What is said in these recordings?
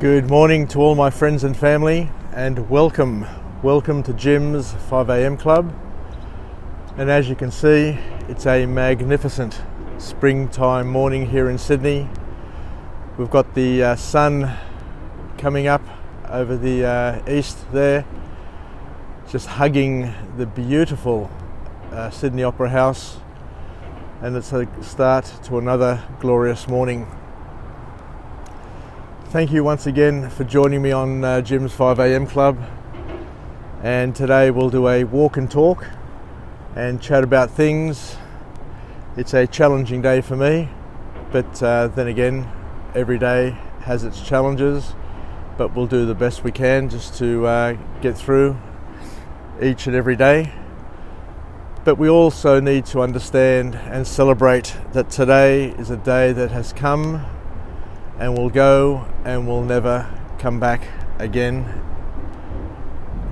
Good morning to all my friends and family, and welcome to Jim's 5am Club. And as you can see, it's a magnificent springtime morning here in Sydney. We've got the sun coming up over the east there, just hugging the beautiful Sydney Opera House, and it's a start to another glorious morning. Thank you once again for joining me on Jim's 5am Club, and today we'll do a walk and talk and chat about things. It's a challenging day for me, but then again, every day has its challenges, but we'll do the best we can just to get through each and every day. But we also need to understand and celebrate that today is a day that has come and will go and will never come back again.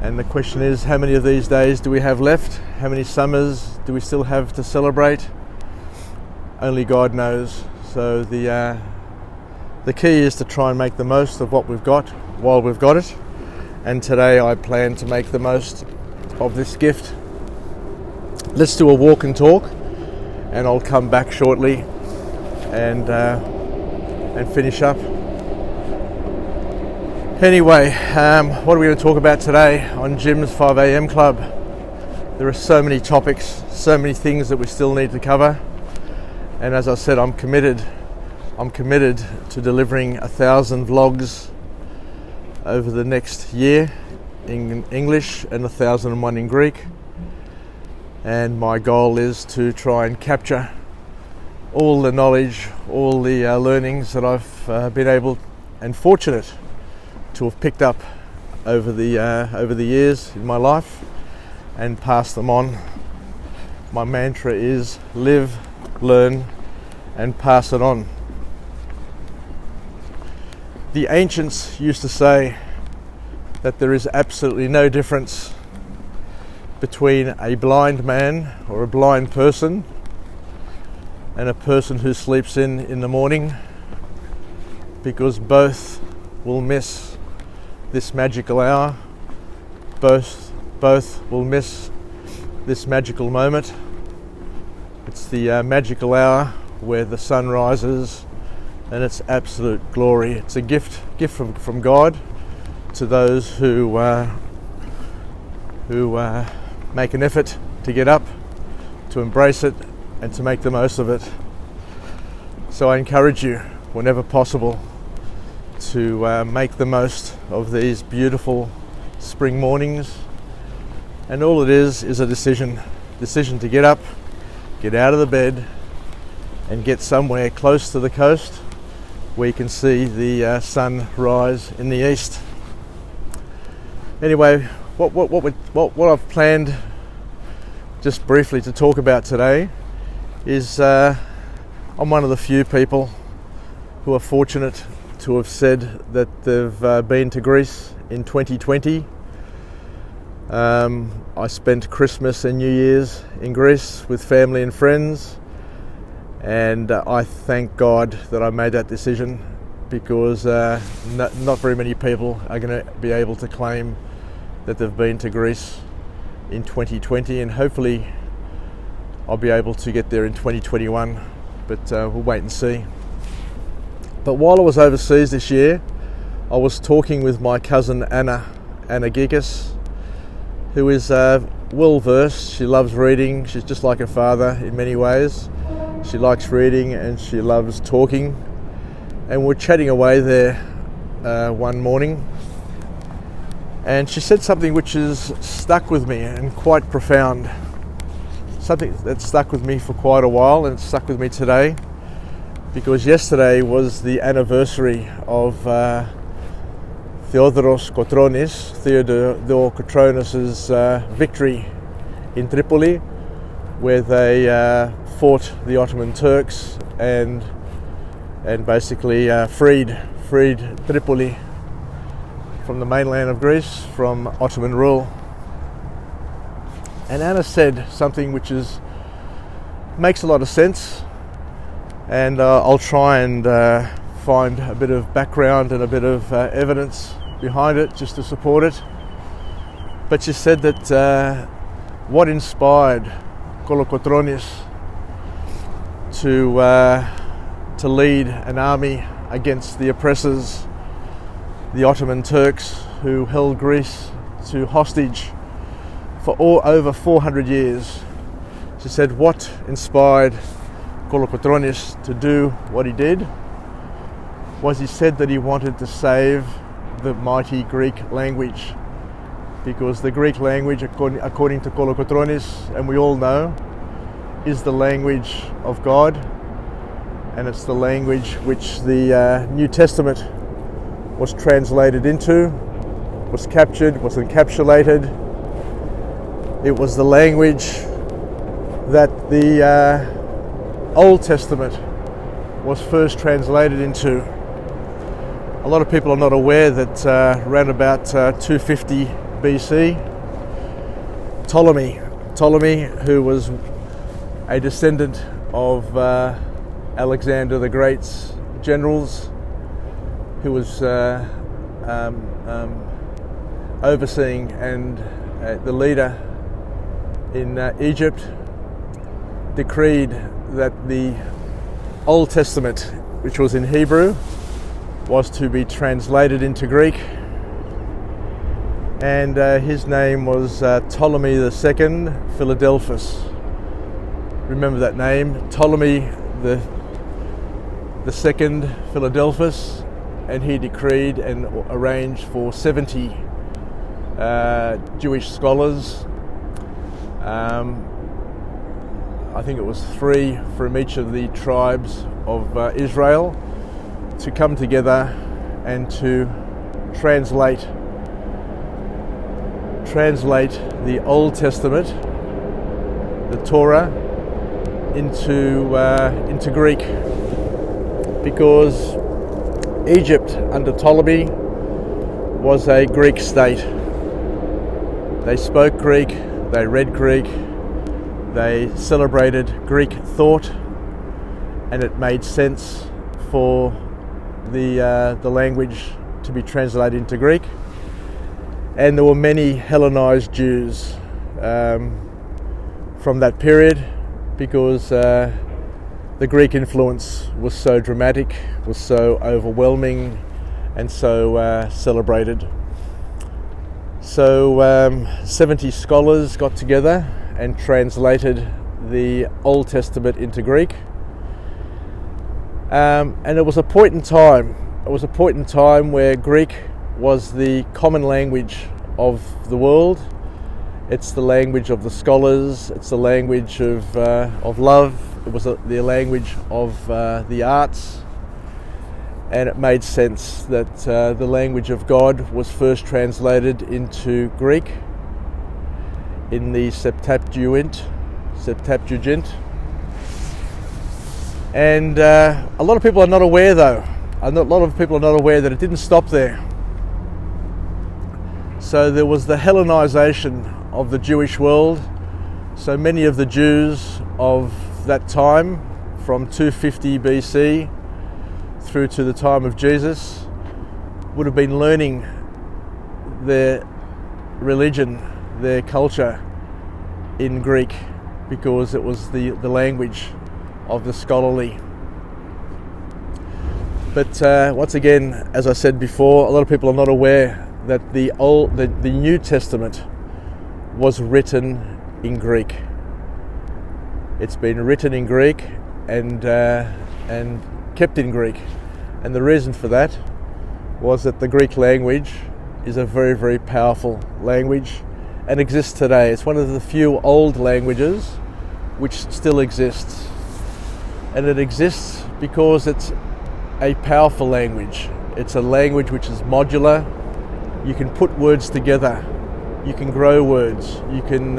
And the question is, how many of these days do we have left? How many summers do we still have to celebrate? Only God knows. So the key is to try and make the most of what we've got while we've got it. And today I plan to make the most of this gift. Let's do a walk and talk, and I'll come back shortly and finish up. Anyway, what are we going to talk about today on Jim's 5am Club? There are so many topics, so many things that we still need to cover, and as I said, I'm committed to delivering 1,000 vlogs over the next year in English and 1,001 in Greek, and my goal is to try and capture all the knowledge, all the learnings that I've been able and fortunate to have picked up over the years in my life, and pass them on. My mantra is live, learn, and pass it on. The ancients used to say that there is absolutely no difference between a blind man or a blind person and a person who sleeps in the morning, because both will miss this magical hour. Both will miss this magical moment. It's the magical hour where the sun rises, and it's absolute glory. It's a gift from God to those who make an effort to get up, to embrace it, and to make the most of it. So I encourage you, whenever possible, to make the most of these beautiful spring mornings. And all it is a decision to get up, get out of the bed, and get somewhere close to the coast where you can see the sun rise in the east. Anyway, what I've planned just briefly to talk about today is I'm one of the few people who are fortunate to have said that they've been to Greece in 2020. I spent Christmas and New Year's in Greece with family and friends, and I thank God that I made that decision, because not very many people are going to be able to claim that they've been to Greece in 2020, and hopefully I'll be able to get there in 2021, but we'll wait and see. But while I was overseas this year, I was talking with my cousin Anna Gigas, who is well versed. She loves reading. She's just like her father in many ways. She likes reading and she loves talking. And we're chatting away there one morning, and she said something which has stuck with me and quite profound. Something that stuck with me for quite a while, and it stuck with me today, because yesterday was the anniversary of Theodore Kotronis's victory in Tripoli, where they fought the Ottoman Turks and basically freed Tripoli from the mainland of Greece from Ottoman rule. And Anna said something which makes a lot of sense, and I'll try and find a bit of background and a bit of evidence behind it just to support it. But she said that what inspired Kolokotronis to lead an army against the oppressors, the Ottoman Turks, who held Greece to hostage for over 400 years. She said what inspired Kolokotronis to do what he did was he said that he wanted to save the mighty Greek language, because the Greek language, according to Kolokotronis, and we all know, is the language of God, and it's the language which the New Testament was translated into, was captured, was encapsulated. It was the language that the Old Testament was first translated into. A lot of people are not aware that around about 250 BC, Ptolemy, who was a descendant of Alexander the Great's generals, who was overseeing and the leader in Egypt, decreed that the Old Testament, which was in Hebrew, was to be translated into Greek, and his name was Ptolemy II Philadelphus. Remember that name, Ptolemy the second Philadelphus, and he decreed and arranged for 70 Jewish scholars. I think it was 3 from each of the tribes of Israel, to come together and to translate the Old Testament, the Torah, into Greek, because Egypt under Ptolemy was a Greek state. They spoke Greek, they read Greek, they celebrated Greek thought, and it made sense for the language to be translated into Greek. And there were many Hellenized Jews from that period, because the Greek influence was so dramatic, was so overwhelming, and so celebrated. So 70 scholars got together and translated the Old Testament into Greek. And it was a point in time. It was a point in time where Greek was the common language of the world. It's the language of the scholars. It's the language of love. It was the language of the arts, and it made sense that the language of God was first translated into Greek in the Septuagint. And a lot of people are not aware, though. A lot of people are not aware that it didn't stop there. So there was the Hellenization of the Jewish world. So many of the Jews of that time, from 250 BC through to the time of Jesus, would have been learning their religion, their culture in Greek, because it was the language of the scholarly. But once again, as I said before, a lot of people are not aware that the New Testament was written in Greek. It's been written in Greek and kept in Greek, and the reason for that was that the Greek language is a very, very powerful language and exists today. It's one of the few old languages which still exists, and it exists because it's a powerful language. It's a language which is modular. You can put words together, you can grow words, you can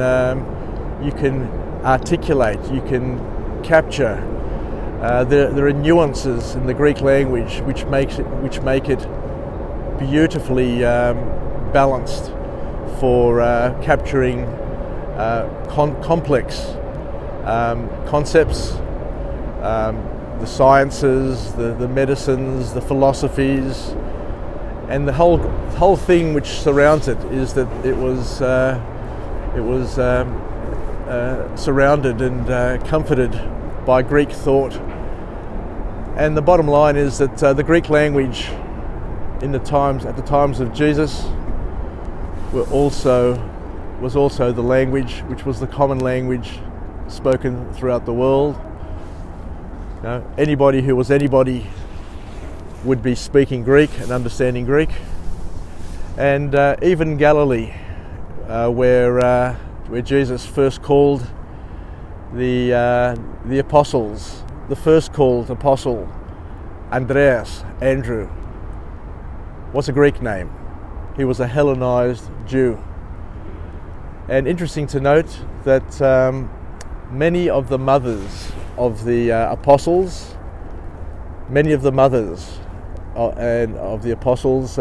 articulate, you can capture. There are nuances in the Greek language which make it beautifully balanced for capturing complex concepts, the sciences, the medicines, the philosophies, and the whole thing which surrounds it is that it was surrounded and comforted by Greek thought. And the bottom line is that the Greek language at the times of Jesus was also the language which was the common language spoken throughout the world. Anybody who was anybody would be speaking Greek and understanding Greek. And even Galilee, where Jesus first called the apostles, the first called apostle, Andrew, was a Greek name. He was a Hellenized Jew. And interesting to note that many of the mothers of the apostles, of the apostles,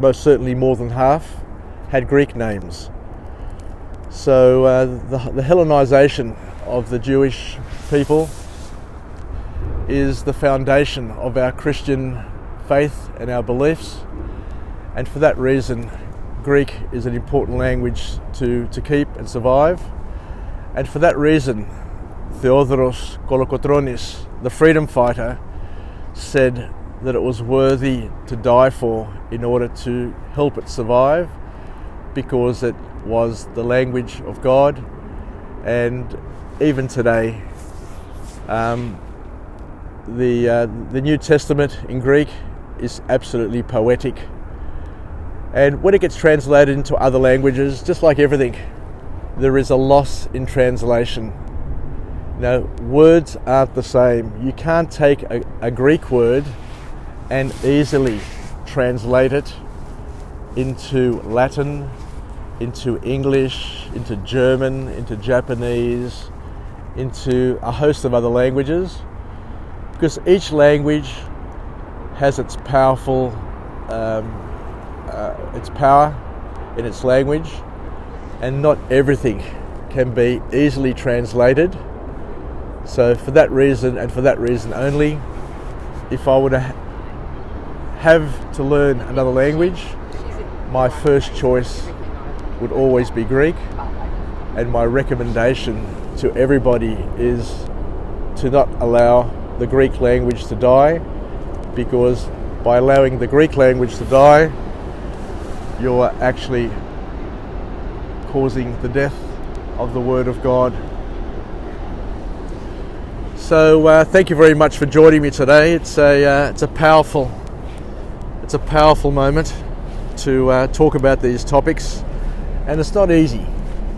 most certainly more than half, had Greek names. So the Hellenization of the Jewish people is the foundation of our Christian faith and our beliefs, and for that reason Greek is an important language to keep and survive. And for that reason Theodoros Kolokotronis, the freedom fighter, said that it was worthy to die for in order to help it survive, because it was the language of God. And even today, the New Testament in Greek is absolutely poetic. And when it gets translated into other languages, just like everything, there is a loss in translation. Words aren't the same. You can't take a Greek word and easily translate it into Latin, into English, into German, into Japanese, into a host of other languages, because each language has its power in its language, and not everything can be easily translated. So for that reason, and for that reason only, if I were to have to learn another language, my first choice would always be Greek. And my recommendation to everybody is to not allow the Greek language to die, because by allowing the Greek language to die, you're actually causing the death of the Word of God. So thank you very much for joining me today. It's a powerful moment to talk about these topics, and it's not easy,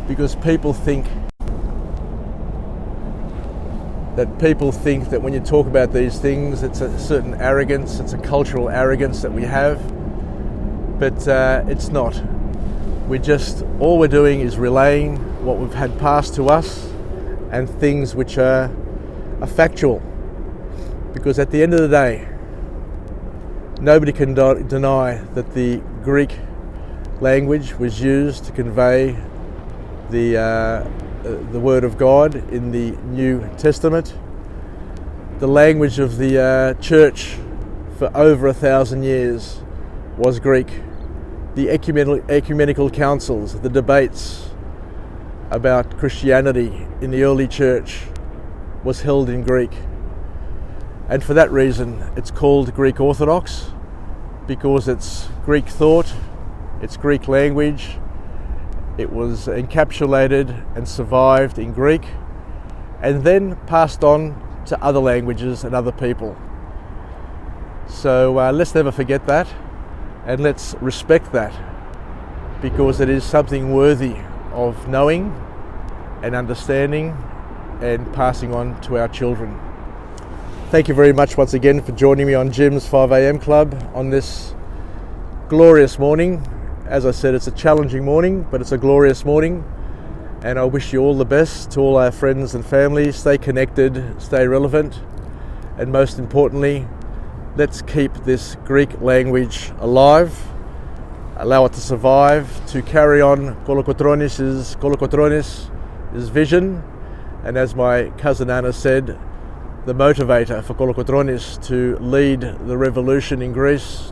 because people think that when you talk about these things, it's a certain arrogance, it's a cultural arrogance that we have, but it's not. All we're doing is relaying what we've had passed to us, and things which are factual, because at the end of the day, nobody can deny that the Greek language was used to convey the Word of God in the New Testament. The language of the church for over 1,000 years was Greek. The ecumenical councils, the debates about Christianity in the early church was held in Greek. And for that reason, it's called Greek Orthodox, because it's Greek thought, it's Greek language. It was encapsulated and survived in Greek, and then passed on to other languages and other people. So let's never forget that, and let's respect that, because it is something worthy of knowing and understanding and passing on to our children. Thank you very much once again for joining me on Jim's 5 a.m. Club on this glorious morning. As I said, it's a challenging morning, but it's a glorious morning, and I wish you all the best, to all our friends and family. Stay connected, stay relevant, and most importantly, let's keep this Greek language alive, allow it to survive, to carry on Kolokotronis' vision, and as my cousin Anna said, the motivator for Kolokotronis to lead the revolution in Greece.